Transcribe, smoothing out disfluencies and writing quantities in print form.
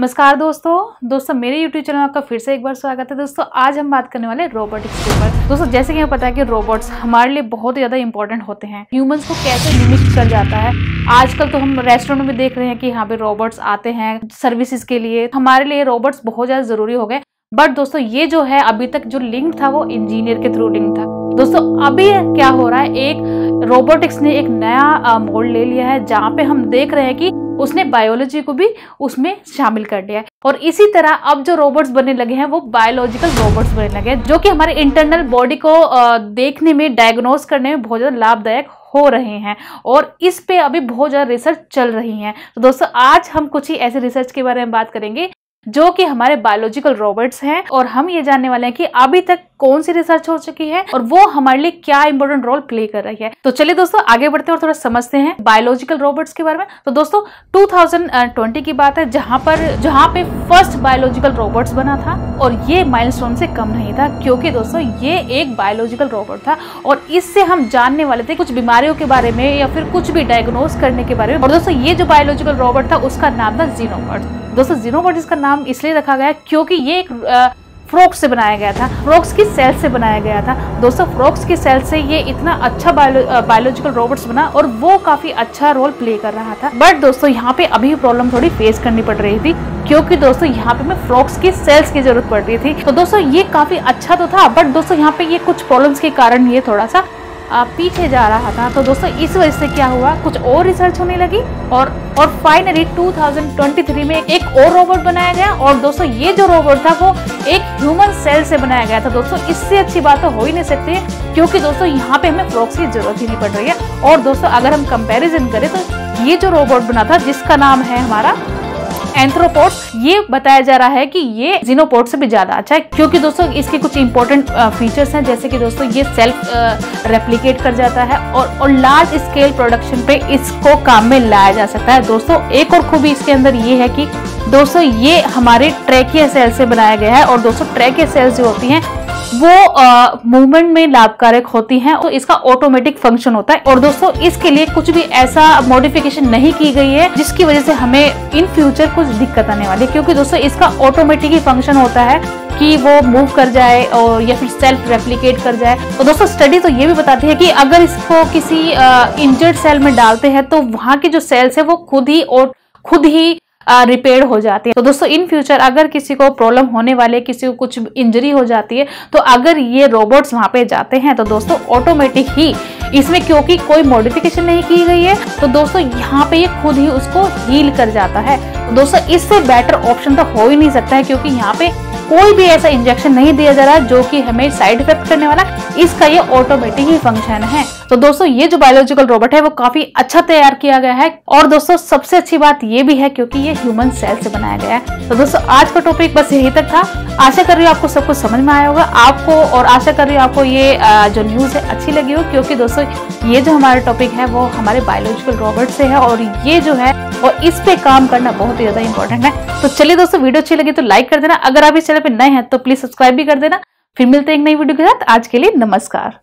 नमस्कार दोस्तों मेरे YouTube चैनल में आपका फिर से एक बार स्वागत है। दोस्तों आज हम बात करने वाले रोबोटिक्स के ऊपर। दोस्तों जैसे कि हमें पता है कि रोबोट्स हमारे लिए बहुत ज़्यादा इंपॉर्टेंट होते हैं। ह्यूमंस को कैसे मिमिक कर जाता है। आजकल तो हम रेस्टोरेंट में देख रहे हैं कि यहाँ पे रोबोट्स आते हैं सर्विसेज के लिए। हमारे लिए रोबोट्स बहुत ज़्यादा जरूरी हो गए। बट दोस्तों ये जो है अभी तक जो लिंक था वो इंजीनियर के थ्रू लिंक था। दोस्तों अभी क्या हो रहा है, एक रोबोटिक्स ने एक नया मोड़ ले लिया है जहाँ पे हम देख रहे हैं कि उसने बायोलॉजी को भी उसमें शामिल कर लिया है। और इसी तरह अब जो रोबोट्स बनने लगे हैं वो बायोलॉजिकल रोबोट्स बनने लगे हैं, जो कि हमारे इंटरनल बॉडी को देखने में, डायग्नोस करने में बहुत ज्यादा लाभदायक हो रहे हैं। और इस पे अभी बहुत ज्यादा रिसर्च चल रही है। तो दोस्तों आज हम कुछ ही ऐसे रिसर्च के बारे में बात करेंगे जो कि हमारे बायोलॉजिकल रोबोट्स हैं, और हम ये जानने वाले हैं कि अभी तक कौन सी रिसर्च हो चुकी है और वो हमारे लिए क्या इंपॉर्टेंट रोल प्ले कर रही है। तो चलिए दोस्तों आगे बढ़ते हैं और थोड़ा समझते हैं बायोलॉजिकल रोबोट्स के बारे में। तो दोस्तों 2020 की बात है जहां पे फर्स्ट बायोलॉजिकल रोबोट्स बना था, और ये माइलस्टोन से कम नहीं था, क्योंकि दोस्तों ये एक बायोलॉजिकल रोबोट था और इससे हम जानने वाले थे कुछ बीमारियों के बारे में या फिर कुछ भी डायग्नोस करने के बारे में। और दोस्तों ये जो बायोलॉजिकल रोबोट था उसका नाम था जीनोबॉट। दोस्तों जीनोबॉट इसका नाम इसलिए रखा गया क्योंकि ये एक फ्रॉक्स से बनाया गया था, फ्रॉक्स की सेल से बनाया गया था। दोस्तों फ्रॉक्स की सेल से ये इतना अच्छा बायोलॉजिकल रोबोट्स बना और वो काफी अच्छा रोल प्ले कर रहा था। बट दोस्तों यहाँ पे अभी प्रॉब्लम थोड़ी फेस करनी पड़ रही थी, क्योंकि दोस्तों यहाँ पे हमें फ्रॉक्स की सेल्स की जरूरत पड़ रही थी। तो दोस्तों ये काफी अच्छा तो था, बट दोस्तों यहाँ पे ये कुछ प्रॉब्लम्स के कारण ये थोड़ा सा पीछे जा रहा था। तो दोस्तों इस वजह से क्या हुआ, कुछ और रिसर्च होने लगी और फाइनली 2023 में एक और रोबोट बनाया गया। और दोस्तों ये जो रोबोट था वो एक ह्यूमन सेल से बनाया गया था। दोस्तों इससे अच्छी बात तो हो ही नहीं सकती है, क्योंकि दोस्तों यहाँ पे हमें फ्रॉक्स की जरूरत ही नहीं पड़ रही है। और दोस्तों अगर हम कंपैरिजन करें तो ये जो रोबोट बना था जिसका नाम है हमारा एंथ्रोपोड्स, ये बताया जा रहा है कि ये जीनोपॉड से भी ज्यादा अच्छा है, क्योंकि दोस्तों इसके कुछ इंपॉर्टेंट फीचर्स हैं, जैसे कि दोस्तों ये सेल्फ रेप्लिकेट कर जाता है और लार्ज स्केल प्रोडक्शन पे इसको काम में लाया जा सकता है। दोस्तों एक और खूबी इसके अंदर ये है कि दोस्तों ये हमारे ट्रैकिया सेल से बनाया गया है। और दोस्तों ट्रैकिया सेल्स जो होती हैं वो मूवमेंट में लाभकारक होती हैं, तो इसका ऑटोमेटिक फंक्शन होता है। और दोस्तों इसके लिए कुछ भी ऐसा मॉडिफिकेशन नहीं की गई है जिसकी वजह से हमें इन फ्यूचर कुछ दिक्कत आने वाली है, क्योंकि दोस्तों इसका ऑटोमेटिक ही फंक्शन होता है कि वो मूव कर जाए और या फिर सेल्फ रेप्लिकेट कर जाए। तो दोस्तों स्टडी तो ये भी बताती है कि अगर इसको किसी इंजर्ड सेल में डालते हैं तो वहां की जो सेल्स है वो खुद ही रिपेयर हो जाती है। तो दोस्तों इन फ्यूचर अगर किसी को प्रॉब्लम होने वाले, किसी को कुछ इंजरी हो जाती है, तो अगर ये रोबोट्स वहां पे जाते हैं तो दोस्तों ऑटोमेटिक ही इसमें, क्योंकि कोई मॉडिफिकेशन नहीं की गई है, तो दोस्तों यहाँ पे ये खुद ही उसको हील कर जाता है। तो दोस्तों इससे बेटर ऑप्शन तो हो ही नहीं सकता है, क्योंकि यहाँ पे कोई भी ऐसा इंजेक्शन नहीं दिया जा रहा है जो कि हमें साइड इफेक्ट करने वाला, इसका ये ऑटोमेटिक ही फंक्शन है। तो दोस्तों ये जो बायोलॉजिकल रोबोट है वो काफी अच्छा तैयार किया गया है। और दोस्तों सबसे अच्छी बात ये भी है क्योंकि ये ह्यूमन सेल से बनाया गया है। तो दोस्तों आज का टॉपिक बस यही तक था। आशा कर रही हूँ आपको सब कुछ समझ में आया होगा आपको, और आशा कर रही हूँ आपको ये जो न्यूज है अच्छी लगी हो, क्योंकि दोस्तों ये जो हमारा टॉपिक है वो हमारे बायोलॉजिकल रोबोट से है, और ये जो है और इस पे काम करना बहुत ही ज्यादा इंपॉर्टेंट है। तो चलिए दोस्तों वीडियो अच्छी लगी तो लाइक कर देना, अगर आप इस चैनल पे नए हैं तो प्लीज सब्सक्राइब भी कर देना। फिर मिलते हैं एक नई वीडियो के साथ। आज के लिए नमस्कार।